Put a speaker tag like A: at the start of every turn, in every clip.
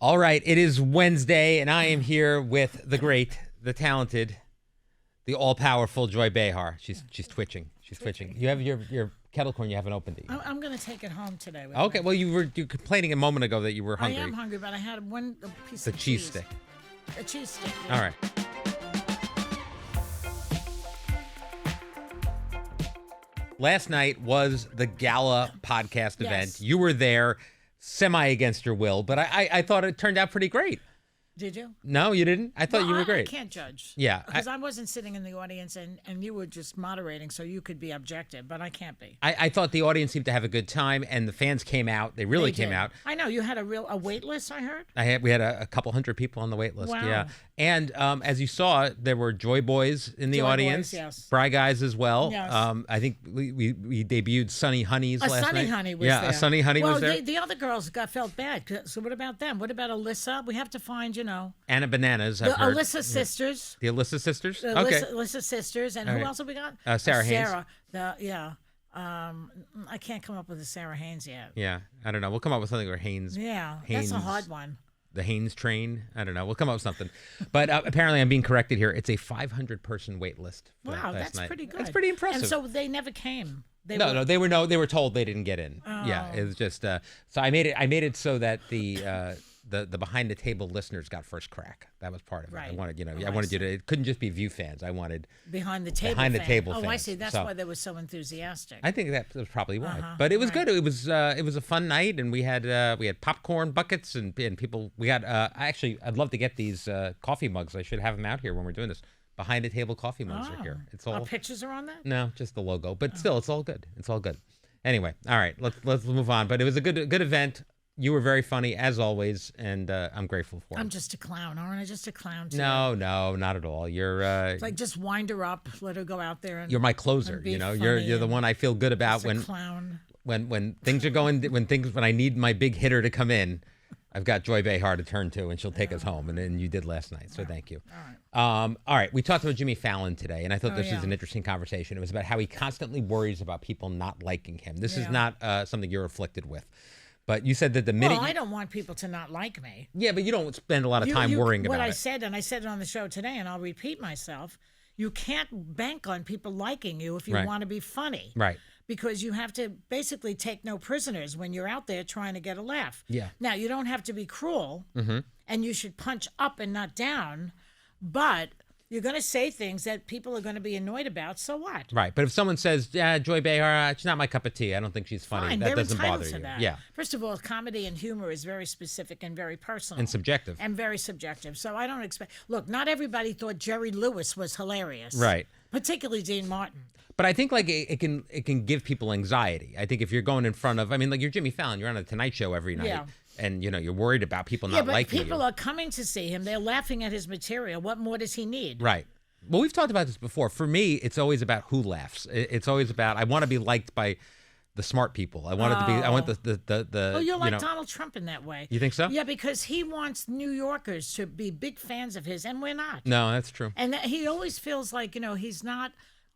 A: All right, it is Wednesday, and I am here with the great, the talented, the all-powerful Joy Behar. She's twitching. She's twitching. You have your kettle corn. You haven't opened it yet.
B: I'm going to take it home today. With
A: Okay.
B: me.
A: Well, you were complaining a moment ago that you were hungry.
B: I am hungry, but I had a piece of
A: cheese stick.
B: A cheese stick.
A: All right. Last night was the Gala podcast event. You were there, semi against your will, but I thought it turned out pretty great.
B: Did you?
A: No, you didn't? I thought you were great.
B: I can't judge.
A: Yeah.
B: Because I wasn't sitting in the audience and you were just moderating, so you could be objective, but I can't be.
A: I thought the audience seemed to have a good time, and the fans came out. They really came out.
B: I know. You had a wait list, I heard?
A: We had a couple hundred people on the wait list.
B: Wow.
A: Yeah. And as you saw, there were Joy Boys in the audience.
B: Boys, yes.
A: Bry Guys as well.
B: Yes.
A: I think we debuted Sunny Honeys last night.
B: Sunny Honey was there.
A: Yeah, a Sunny Honey was there.
B: Well, the other girls felt bad. So what about them? What about Alyssa? We have to find,
A: Anna Bananas, I've
B: the
A: heard.
B: Alyssa sisters.
A: The Alyssa sisters?
B: The
A: Okay.
B: Alyssa sisters. And who else have we got?
A: Sarah Haynes.
B: I can't come up with a Sarah Haynes yet.
A: Yeah, I don't know. We'll come up with something where Haynes.
B: Yeah,
A: Haynes,
B: that's a hard one.
A: The Haynes train. I don't know. We'll come up with something. But apparently I'm being corrected here. It's a 500-person wait list.
B: Wow,
A: last
B: that's
A: night.
B: pretty good.
A: That's pretty impressive.
B: And so they never came. They
A: were told they didn't get in.
B: Oh.
A: Yeah, it was just so I made it so that the behind the table listeners got first crack. That was part of it.
B: Right.
A: I wanted I wanted you to. It couldn't just be View fans. I wanted
B: behind the table.
A: fans.
B: Oh, I see. That's why they were so enthusiastic.
A: I think that was probably why. But it was good. It was a fun night, and we had popcorn buckets and people. We got I'd love to get these coffee mugs. I should have them out here when we're doing this. Behind the table coffee mugs are here. It's all
B: Our pictures are on that?
A: No, just the logo. But still, it's all good. It's all good. Anyway, all right, let's move on. But it was a good event. You were very funny as always, and I'm grateful for it.
B: I'm just a clown, aren't I? Just a clown too.
A: No, not at all. You're
B: it's like just wind her up, let her go out there and
A: you're my closer. You're the one I feel good about when
B: clown.
A: When things are going when I need my big hitter to come in. I've got Joy Behar to turn to, and she'll take us home. And you did last night, so thank you. All right. We talked about Jimmy Fallon today, and I thought this was an interesting conversation. It was about how he constantly worries about people not liking him. This is not something you're afflicted with. But you said that the minute...
B: Well, I don't want people to not like me.
A: Yeah, but you don't spend a lot of time worrying about it.
B: What I said, and I said it on the show today, and I'll repeat myself, you can't bank on people liking you if you want to be funny.
A: Right.
B: Because you have to basically take no prisoners when you're out there trying to get a laugh.
A: Yeah.
B: Now, you don't have to be cruel, and you should punch up and not down, but you're going to say things that people are going to be annoyed about, so what?
A: Right. But if someone says, yeah, Joy Behar, she's not my cup of tea, I don't think she's funny,
B: Fine,
A: that
B: they're
A: doesn't
B: entitled
A: bother
B: to
A: you.
B: that.
A: Yeah.
B: First of all, comedy and humor is very specific and very personal.
A: And subjective.
B: And very subjective. So I don't expect... Look, not everybody thought Jerry Lewis was hilarious.
A: Right.
B: Particularly Dean Martin.
A: But I think like it can give people anxiety. I think if you're going in front of, like you're Jimmy Fallon, you're on a Tonight Show every night, and you're worried about people not liking you.
B: People are coming to see him. They're laughing at his material. What more does he need?
A: Right. Well, we've talked about this before. For me, it's always about who laughs. It's always about I want to be liked by the smart people. I want it to be. I want the.
B: Well, you're like Donald Trump in that way.
A: You think so?
B: Yeah, because he wants New Yorkers to be big fans of his, and we're not.
A: No, that's true.
B: And he always feels like he's not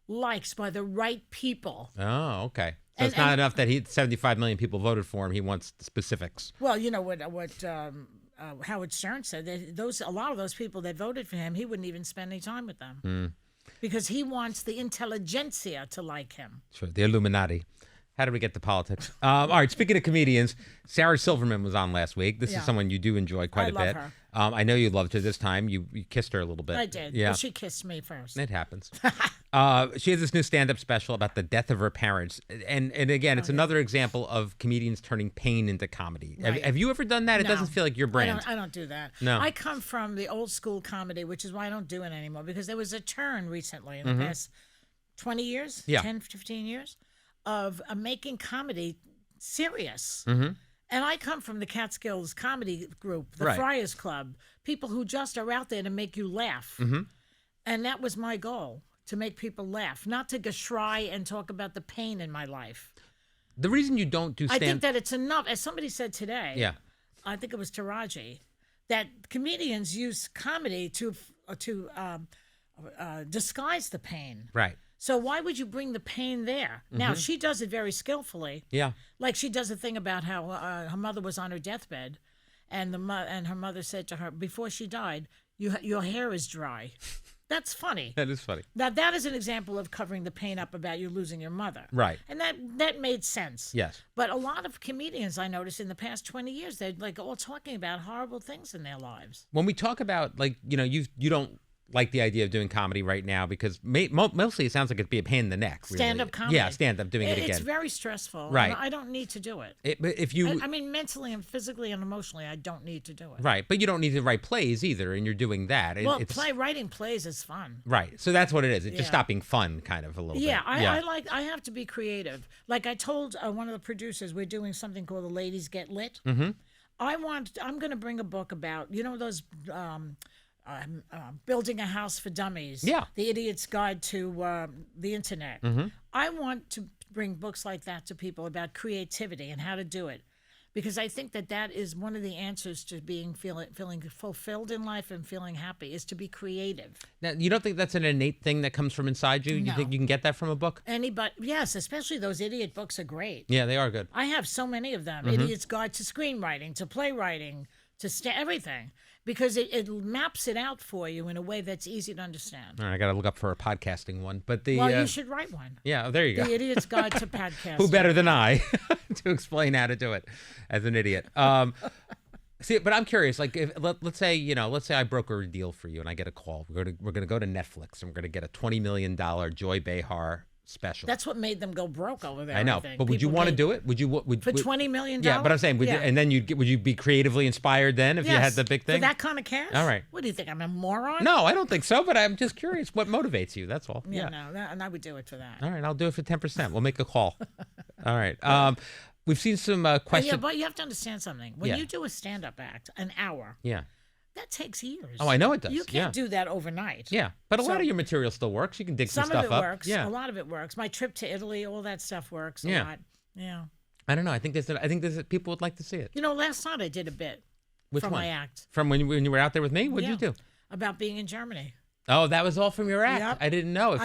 B: liked by the right people.
A: Oh, okay. So it's not enough that 75 million people voted for him. He wants specifics.
B: Well, you know what Howard Stern said, that a lot of those people that voted for him, he wouldn't even spend any time with them because he wants the intelligentsia to like him.
A: Sure, the Illuminati. How did we get to politics? All right, speaking of comedians, Sarah Silverman was on last week. This is someone you do enjoy quite a bit.
B: Her.
A: I know you loved her this time. You kissed her a little bit.
B: I did.
A: Yeah.
B: Well, she kissed me first.
A: It happens. She has this new stand-up special about the death of her parents. And again, it's another example of comedians turning pain into comedy.
B: Right.
A: Have you ever done that? It doesn't feel like your brand.
B: I don't do that.
A: No.
B: I come from the old school comedy, which is why I don't do it anymore, because there was a turn recently in the past 20 years, 10, 15 years, of making comedy serious. And I come from the Catskills comedy group, the Friars Club, people who just are out there to make you laugh. And that was my goal, to make people laugh, not to geschrei and talk about the pain in my life.
A: The reason you don't do
B: I think that it's enough, as somebody said today, I think it was Taraji, that comedians use comedy to disguise the pain.
A: Right.
B: So why would you bring the pain there? Now, she does it very skillfully.
A: Yeah.
B: Like she does a thing about how her mother was on her deathbed, and her mother said to her before she died, your hair is dry. That's funny.
A: That is funny.
B: Now, that is an example of covering the pain up about you losing your mother.
A: Right.
B: And that made sense.
A: Yes.
B: But a lot of comedians I noticed in the past 20 years, they're like all talking about horrible things in their lives.
A: When we talk about, like, you don't like the idea of doing comedy right now because mostly it sounds like it'd be a pain in the neck. Really.
B: Stand-up comedy.
A: Yeah, stand-up, doing it again.
B: It's very stressful.
A: Right.
B: I don't need to do it.
A: But if you...
B: I mean, mentally and physically and emotionally, I don't need to do it.
A: Right, but you don't need to write plays either, and you're doing that.
B: Well, writing plays is fun.
A: Right, so that's what it is. It's just stopped being fun, kind of, a little bit.
B: Yeah, I have to be creative. Like I told one of the producers, we're doing something called The Ladies Get Lit. Mm-hmm. I'm going to bring a book about, those... building a house for dummies.
A: Yeah.
B: The Idiot's Guide to the Internet.
A: Mm-hmm.
B: I want to bring books like that to people about creativity and how to do it, because I think that is one of the answers to feeling fulfilled in life and feeling happy is to be creative.
A: Now, you don't think that's an innate thing that comes from inside you?
B: No.
A: You think you can get that from a book?
B: Yes, especially those idiot books are great.
A: Yeah, they are good.
B: I have so many of them.
A: Mm-hmm.
B: Idiot's Guide to Screenwriting, to Playwriting, to everything. Because it maps it out for you in a way that's easy to understand.
A: All right, I got to look up for a podcasting one. But
B: you should write one.
A: Yeah, there you go.
B: The Idiot's Guide to Podcasting.
A: Who better than I to explain how to do it as an idiot? See, but I'm curious. Like, let's say I broker a deal for you, and I get a call. We're gonna go to Netflix, and we're gonna get a $20 million Joy Behar special.
B: That's what made them go broke over there.
A: I know, but would you want to do it? Would you?
B: For $20 million?
A: Yeah, but I'm saying, and then would you be creatively inspired then if you had the big thing?
B: For that kind of cash?
A: All right.
B: What do you think? I'm a moron?
A: No, I don't think so. But I'm just curious what motivates you. That's all.
B: Yeah. No, and I would do it for that.
A: All right, I'll do it for 10%. We'll make a call. All right. We've seen some questions.
B: Yeah, but you have to understand something. When you do a stand-up act, an hour.
A: Yeah.
B: That takes years.
A: Oh, I know it does.
B: You can't do that overnight.
A: Yeah, but a lot of your material still works. You can dig some stuff up.
B: Some of it works.
A: Yeah.
B: A lot of it works. My trip to Italy, all that stuff works a lot. Yeah.
A: I don't know. I think people would like to see it.
B: Last night I did a bit from my act.
A: From when you were out there with me? What did you do?
B: About being in Germany.
A: Oh, that was all from your act. Yep. I didn't know.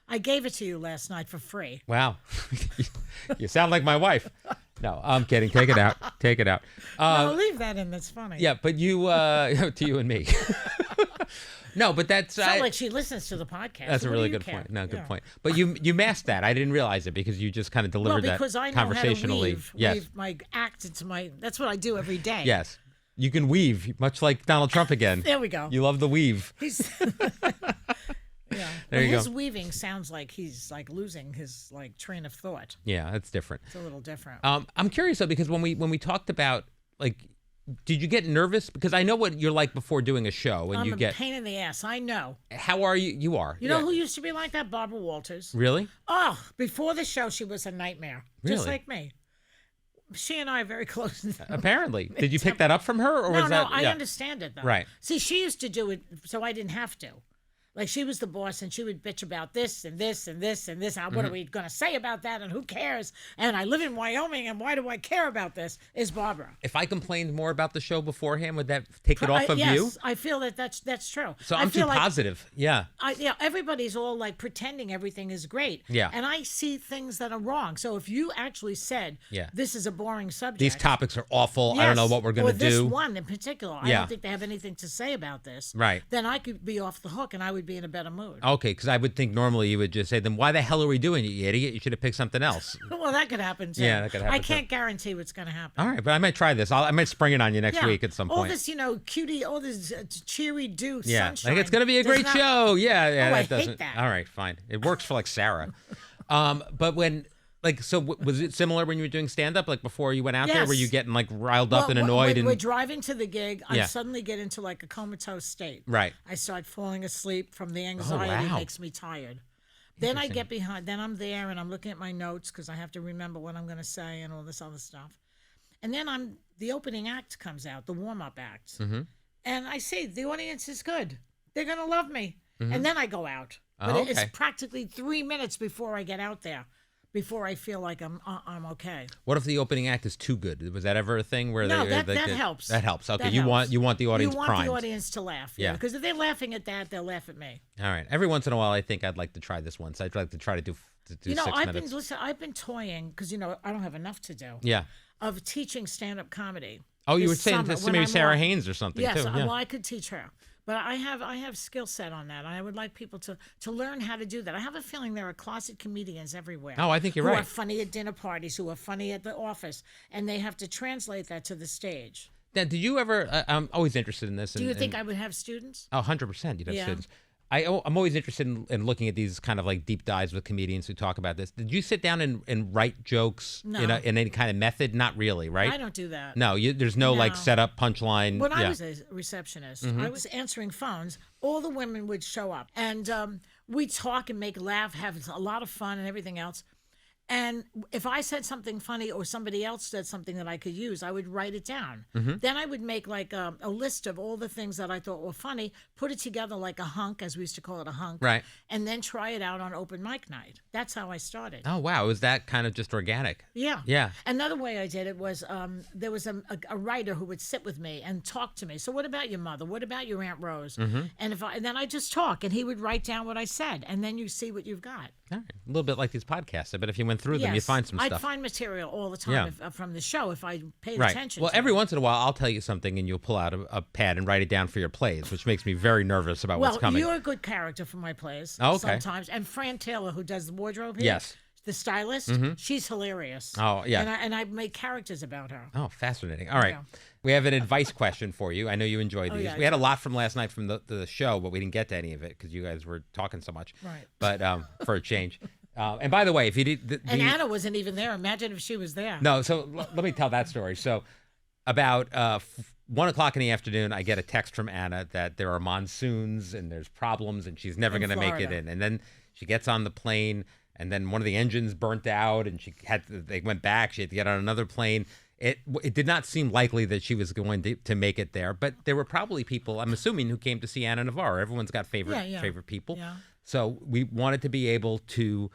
B: I gave it to you last night for free.
A: Wow. You sound like my wife. No, I'm kidding. Take it out. Take it out.
B: No, leave that in. That's funny.
A: Yeah, but to you and me. No, but that's...
B: It's not like she listens to the podcast.
A: That's a really good point. No, good point. But you masked that. I didn't realize it because you just kind of delivered that conversationally.
B: Because I know how to weave my act into my... That's what I do every day.
A: Yes. You can weave, much like Donald Trump again.
B: There we go.
A: You love the weave.
B: Yeah.
A: There you
B: his
A: go.
B: weaving sounds like he's like losing his train of thought.
A: Yeah, that's different.
B: It's a little different.
A: I'm curious though, because when we talked about, like, did you get nervous? Because I know what you're like before doing a show, and
B: I'm a pain in the ass. I know.
A: How are you? You are.
B: You know who used to be like that? Barbara Walters.
A: Really?
B: Oh, before the show, she was a nightmare.
A: Really?
B: Just like me. She and I are very close.
A: Apparently. Did you pick that up from her, or was that?
B: No, I understand it though.
A: Right.
B: See, she used to do it, so I didn't have to. Like, she was the boss, and she would bitch about this and this and this and this. What are we going to say about that, and who cares? And I live in Wyoming, and why do I care about this? Is Barbara.
A: If I complained more about the show beforehand, would that take it off of you?
B: Yes, I feel that's true.
A: So I'm too positive. Yeah.
B: Everybody's all like pretending everything is great.
A: Yeah.
B: And I see things that are wrong. So if you actually said, this is a boring subject.
A: These topics are awful. Yes, I don't know what we're going to do.
B: Or this one in particular. I don't think they have anything to say about this.
A: Right.
B: Then I could be off the hook, and I would be in a better mood.
A: Okay, because I would think normally you would just say, then why the hell are we doing it, you idiot? You should have picked something else.
B: Well, that could happen too.
A: Yeah, that could happen
B: I can't guarantee what's going to happen.
A: All right, but I might try this. I might spring it on you next week at some point.
B: All this, cutie, all this cheery do sunshine.
A: Like it's going to be a great show. Yeah,
B: I
A: that doesn't.
B: hate that.
A: All right, fine. It works for like Sarah. But when... Like, so was it similar when you were doing stand-up, like before you went out there? Were you getting like riled up and annoyed?
B: We're driving to the gig. I suddenly get into like a comatose state.
A: Right.
B: I start falling asleep from the anxiety. It makes me tired. Then I get behind. Then I'm there and I'm looking at my notes because I have to remember what I'm going to say and all this other stuff. And then the opening act comes out, the warm-up act. Mm-hmm. And I see the audience is good. They're going to love me. Mm-hmm. And then I go out. But it's practically 3 minutes before I get out there. Before I feel like I'm okay.
A: What if the opening act is too good? Was that ever a thing where
B: that helps.
A: That helps. Okay,
B: that
A: you
B: helps.
A: want the audience primed.
B: You want the audience to laugh. Yeah. Because if they're laughing at that, they'll laugh at me.
A: All right. Every once in a while, I think I'd like to try this once. I'd like to try to do 6 minutes.
B: I've been toying because I don't have enough to do.
A: Yeah.
B: Of teaching stand-up comedy.
A: Oh, you
B: this
A: were saying
B: summer
A: to
B: when
A: maybe
B: I'm
A: Sarah
B: off.
A: Haynes or something
B: Yes,
A: too. Yeah.
B: well, I could teach her. But I have skill set on that. I would like people to learn how to do that. I have a feeling there are closet comedians everywhere.
A: Oh, I think you're
B: who
A: right.
B: are funny at dinner parties, who are funny at the office, and they have to translate that to the stage.
A: Now, did you ever? I'm always interested in this.
B: Do you think I would have students?
A: Oh, 100%. You'd have
B: Yeah.
A: students. I'm always interested in looking at these kind of like deep dives with comedians who talk about this. Did you sit down and write jokes
B: No.
A: in any kind of method? Not really, right?
B: I don't do that.
A: No, there's no like
B: No.
A: setup, punchline.
B: When I
A: yeah.
B: was a receptionist, I was answering phones. All the women would show up, and we'd talk and make laugh, have a lot of fun, and everything else. And if I said something funny or somebody else said something that I could use, I would write it down. Then I would make like a list of all the things that I thought were funny, put it together like a hunk, as we used to call it, a hunk,
A: Right.
B: and then try it out on open mic night. That's how I started.
A: Oh wow, was that kind of just organic?
B: Yeah.
A: Yeah.
B: Another way I did it was there was a writer who would sit with me and talk to me. So what about your mother? What about your Aunt Rose? And then I just talk, and he would write down what I said, and then you see what you've got.
A: All right. A little bit like these podcasts. I bet if you went through them,
B: Yes.
A: you'd find some
B: I'd
A: stuff.
B: find material all the time
A: Yeah.
B: from the show if I paid
A: Right.
B: attention.
A: Well,
B: to
A: every
B: it.
A: once in a while, I'll tell you something, and you'll pull out a pad and write it down for your plays, which makes me very nervous about what's
B: Well,
A: coming.
B: you're a good character for my plays.
A: Oh, okay.
B: Sometimes, and Fran Taylor, who does the wardrobe here,
A: Yes.
B: the stylist, she's hilarious.
A: Oh, yeah.
B: And I make characters about her.
A: Oh, fascinating. All right.
B: Yeah.
A: We have an advice question for you. I know you enjoyed these.
B: yeah,
A: We had a lot from last night from the show, but we didn't get to any of it because you guys were talking so much.
B: Right.
A: But for a change. And by the way, if you did...
B: And Anna wasn't even there. Imagine if she was there.
A: No, so let me tell that story. So about 1 o'clock in the afternoon, I get a text from Anna that there are monsoons and there's problems and she's never
B: In
A: going to make it
B: Florida.
A: in. And then she gets on the plane and then one of the engines burnt out and they went back. She had to get on another plane. It did not seem likely that she was going to make it there, but there were probably people, I'm assuming, who came to see Anna Navarro. Everyone's got favorite people.
B: Yeah.
A: So we wanted to be able to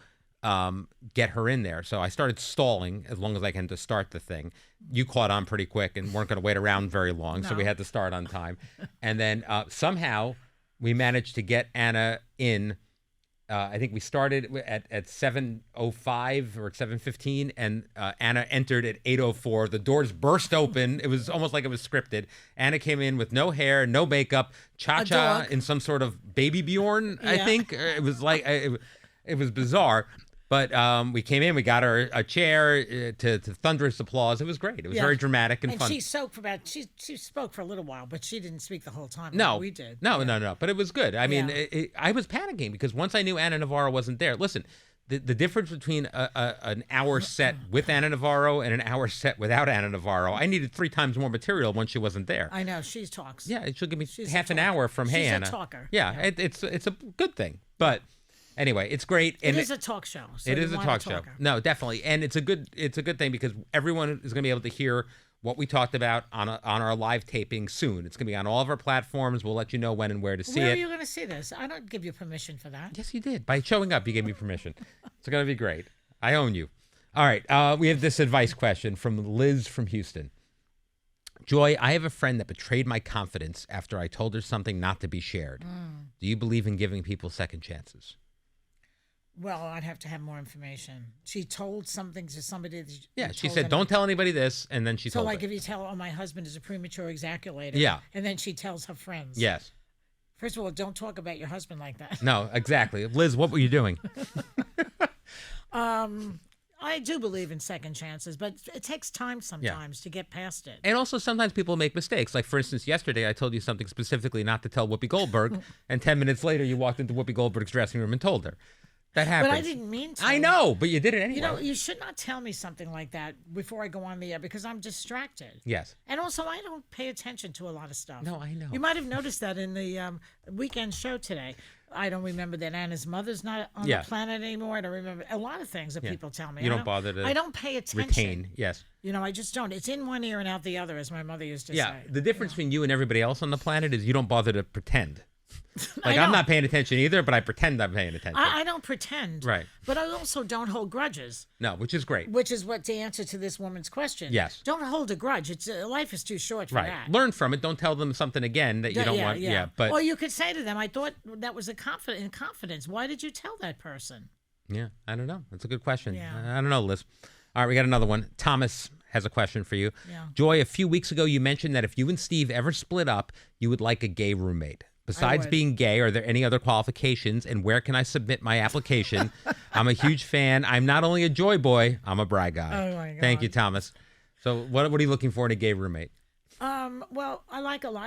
A: get her in there. So I started stalling as long as I can to start the thing. You caught on pretty quick and weren't going to wait around very long, so we had to start on time. And then somehow we managed to get Anna in. I think we started at 7:05 or 7:15, and Anna entered at 8:04. The doors burst open. It was almost like it was scripted. Anna came in with no hair, no makeup, cha-cha in some sort of baby Bjorn, I think. It was like it was bizarre. But we came in, we got her a chair to thunderous applause. It was great. It was very dramatic and fun.
B: She spoke for she spoke for a little while, but she didn't speak the whole time.
A: No,
B: like we did.
A: No. But it was good. I mean,
B: Yeah.
A: I was panicking because once I knew Anna Navarro wasn't there. Listen, the difference between an hour set with Anna Navarro and an hour set without Anna Navarro, I needed 3 times more material when she wasn't there.
B: I know she talks.
A: Yeah, she'll give me
B: She's
A: half
B: a
A: an
B: talker.
A: hour from Hey
B: She's a
A: Anna.
B: talker.
A: Yeah, it's a good thing. But anyway, it's great.
B: It is a talk show. So
A: it
B: you
A: is a
B: want
A: talk show.
B: talker.
A: No, definitely, and it's a good thing because everyone is going to be able to hear what we talked about on our live taping soon. It's going to be on all of our platforms. We'll let you know when and where to see
B: Where
A: it.
B: are you going to see this? I don't give you permission for that.
A: Yes, you did. By showing up, you gave me permission. It's going to be great. I own you. All right. We have this advice question from Liz from Houston. Joy, I have a friend that betrayed my confidence after I told her something not to be shared. Do you believe in giving people second chances?
B: Well, I'd have to have more information. She told something to somebody. That
A: Yeah, she
B: told
A: said,
B: them-
A: don't tell anybody this, and then she
B: So,
A: told
B: like,
A: her.
B: if you tell, "Oh, my husband is a premature ejaculator,"
A: Yeah.
B: and then she tells her friends.
A: Yes.
B: First of all, don't talk about your husband like that.
A: No, exactly. Liz, what were you doing?
B: I do believe in second chances, but it takes time sometimes to get past it.
A: And also, sometimes people make mistakes. Like, for instance, yesterday I told you something specifically not to tell Whoopi Goldberg, and 10 minutes later you walked into Whoopi Goldberg's dressing room and told her. That happens.
B: But I didn't mean to.
A: I know, but you did it anyway.
B: You know, you should not tell me something like that before I go on the air because I'm distracted.
A: Yes.
B: And also, I don't pay attention to a lot of stuff.
A: No, I know.
B: You might have noticed that in the weekend show today. I don't remember that Anna's mother's not on the planet anymore. I don't remember a lot of things that people tell me.
A: You don't bother to
B: I don't pay attention.
A: retain. Yes.
B: You know, I just don't. It's in one ear and out the other, as my mother used to
A: Yeah.
B: say.
A: The difference between you and everybody else on the planet is you don't bother to pretend. Like,
B: I
A: I'm
B: know.
A: not paying attention either, but I pretend I'm paying attention.
B: I don't pretend.
A: Right.
B: But I also don't hold grudges,
A: No, which is great.
B: which is what the answer to this woman's question.
A: Yes.
B: Don't hold a grudge. It's life is too short for
A: Right.
B: that.
A: Learn from it. Don't tell them something again that you don't want. Yeah. But
B: or you could say to them, "I thought that was in confidence. Why did you tell that person?"
A: yeah, I don't know. That's a good question.
B: Yeah.
A: I don't know, Liz. All right, we got another one. Thomas has a question for you.
B: Yeah.
A: Joy, a few weeks ago, you mentioned that if you and Steve ever split up, you would like a gay roommate. Besides being gay, are there any other qualifications, and where can I submit my application? I'm a huge fan. I'm not only a Joy boy, I'm a Bri guy.
B: Oh, my God.
A: Thank you, Thomas. So what are you looking for in a gay roommate?
B: Well, I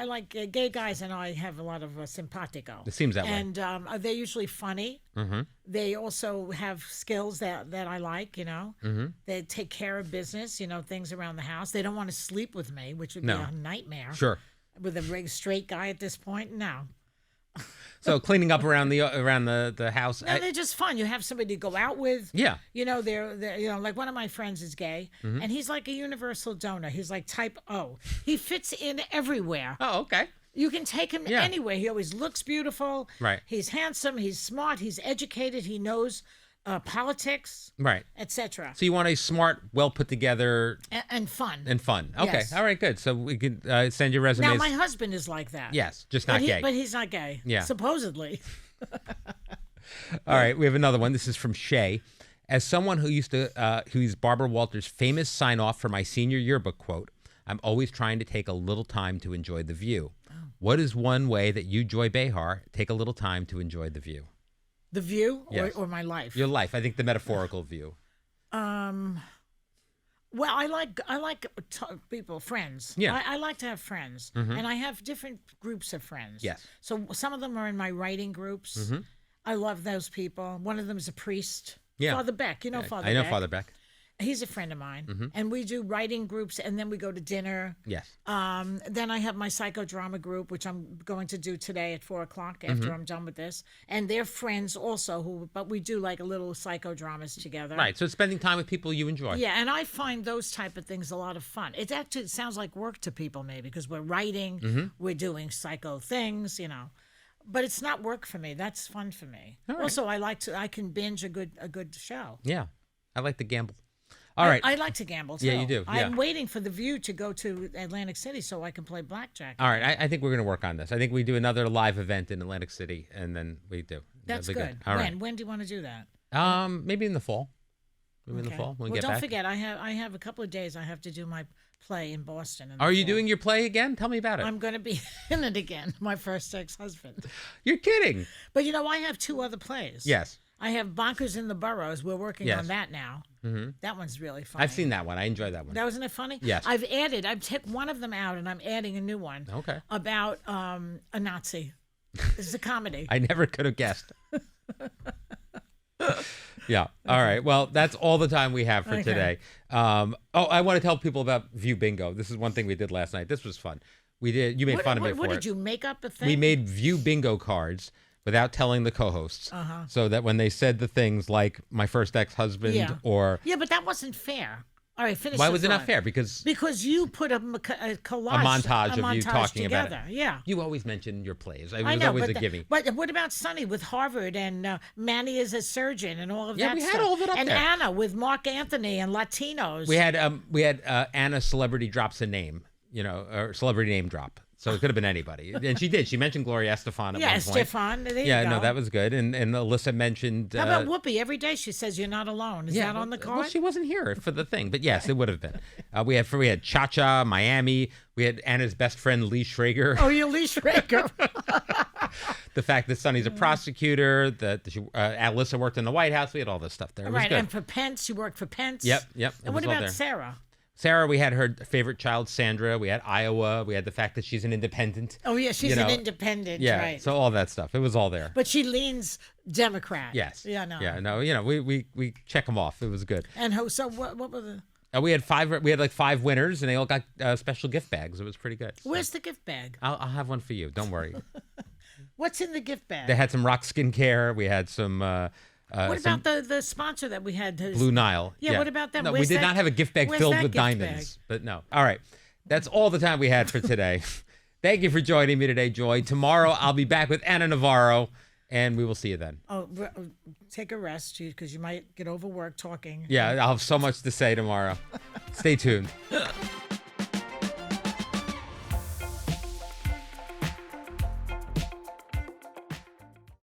B: like gay guys, and I have a lot of simpatico.
A: It seems that way.
B: And they're usually funny. Mm-hmm. They also have skills that I like, Mm-hmm. They take care of business, things around the house. They don't want to sleep with me, which would be a nightmare.
A: Sure.
B: With a straight guy at this point, no.
A: So cleaning up around the house.
B: No, they're just fun. You have somebody to go out with.
A: Yeah.
B: They're like one of my friends is gay, and he's like a universal donor. He's like type O. He fits in everywhere.
A: Oh, okay.
B: You can take him anywhere. He always looks beautiful.
A: Right.
B: He's handsome. He's smart. He's educated. He knows politics.
A: Right.
B: Etc.
A: So you want a smart, well put together
B: and fun.
A: Okay.
B: Yes.
A: All right. Good. So we can send your resumes.
B: Now my husband is like that.
A: Yes, just not gay.
B: But he's not gay.
A: Yeah.
B: Supposedly.
A: All right. We have another one. This is from Shay. As someone who used Barbara Walters' famous sign off for my senior yearbook quote, I'm always trying to take a little time to enjoy the view. Oh. What is one way that you, Joy Behar, take a little time to enjoy the view?
B: The view
A: Yes.
B: or my life?
A: Your life. I think the metaphorical view.
B: Well, I like people, friends.
A: Yeah.
B: I like to have friends, and I have different groups of friends.
A: Yes.
B: So some of them are in my writing groups. I love those people. One of them is a priest.
A: Yeah.
B: Father Beck. Father Beck.
A: I know Father Beck.
B: He's a friend of mine, and we do writing groups, and then we go to dinner.
A: Yes.
B: Then I have my psychodrama group, which I'm going to do today at 4:00 after I'm done with this, and they're friends also. But we do like a little psychodramas together.
A: Right. So spending time with people you enjoy.
B: Yeah, and I find those type of things a lot of fun. It actually sounds like work to people maybe because we're writing, we're doing psycho things, but it's not work for me. That's fun for me.
A: All right.
B: Also, I can binge a good show.
A: Yeah, I like to gamble. All right.
B: I like to gamble too.
A: Yeah, you do. Yeah.
B: I'm waiting for the View to go to Atlantic City so I can play blackjack.
A: All right. I think we're going to work on this. I think we do another live event in Atlantic City, and then we do.
B: That's
A: That'll be
B: good.
A: All right.
B: When do you want to do that?
A: Maybe in the fall. Maybe in the fall when we get
B: don't
A: back.
B: forget, I have a couple of days I have to do my play in Boston.
A: Are you doing your play again? Tell me about it.
B: I'm going to be in it again. My first ex-husband.
A: You're kidding.
B: But I have 2 other plays.
A: Yes.
B: I have Bonkers in the Burrows. We're working on that now. Mm-hmm. That one's really funny.
A: I've seen that one. I enjoyed that one.
B: Wasn't it funny?
A: Yes.
B: I've taken one of them out, and I'm adding a new one.
A: Okay.
B: About a Nazi. It's a comedy.
A: I never could have guessed. Yeah. All right. Well, that's all the time we have for today. I want to tell people about View Bingo. This is one thing we did last night. This was fun. You made fun of me for it.
B: What did you make up a thing?
A: We made View Bingo cards without telling the co-hosts, so that when they said the things like my first ex-husband or
B: but that wasn't fair. All right, finish.
A: Why was it not fair? Because
B: you put a collage,
A: a montage of you talking
B: together.
A: about it.
B: Yeah,
A: you always mention your plays. It
B: I
A: was
B: know,
A: always
B: but
A: a gimme.
B: But what about Sonny with Harvard and Manny is a surgeon and all of that?
A: Yeah, we
B: stuff.
A: had all of it up
B: and
A: there.
B: Anna with Mark Anthony and Latinos.
A: We had Anna celebrity drops a name, or celebrity name drop. So it could have been anybody. And she did. She mentioned Gloria Estefan at one point.
B: Stefan. There you go.
A: No, that was good. And Alyssa mentioned...
B: How about Whoopi? Every day she says you're not alone. Is that on the card?
A: Well, she wasn't here for the thing. But yes, it would have been. We had Cha-Cha, Miami. We had Anna's best friend, Lee Schrager.
B: Oh, you're Lee Schrager.
A: The fact that Sonny's a prosecutor, that Alyssa worked in the White House. We had all this stuff there. It was good.
B: And for Pence, you worked for Pence.
A: Yep.
B: And what about Sarah?
A: Sarah, we had her favorite child, Sandra. We had Iowa. We had the fact that she's an independent.
B: Oh, yeah, she's an independent,
A: yeah,
B: right.
A: So all that stuff. It was all there.
B: But she leans Democrat.
A: Yes.
B: Yeah, no.
A: Yeah, no, we check them off. It was good.
B: And so what were the...
A: We had 5 winners, and they all got special gift bags. It was pretty good. So.
B: Where's the gift bag?
A: I'll have one for you. Don't worry.
B: What's in the gift bag?
A: They had some Rock skincare. We had some...
B: what about the sponsor that we had?
A: Blue Nile.
B: Yeah, what about them?
A: No, we did not have a gift bag filled with diamonds. But no. All right. That's all the time we had for today. Thank you for joining me today, Joy. Tomorrow I'll be back with Anna Navarro, and we will see you then.
B: Oh, take a rest, because you might get overworked talking.
A: Yeah, I'll have so much to say tomorrow. Stay tuned.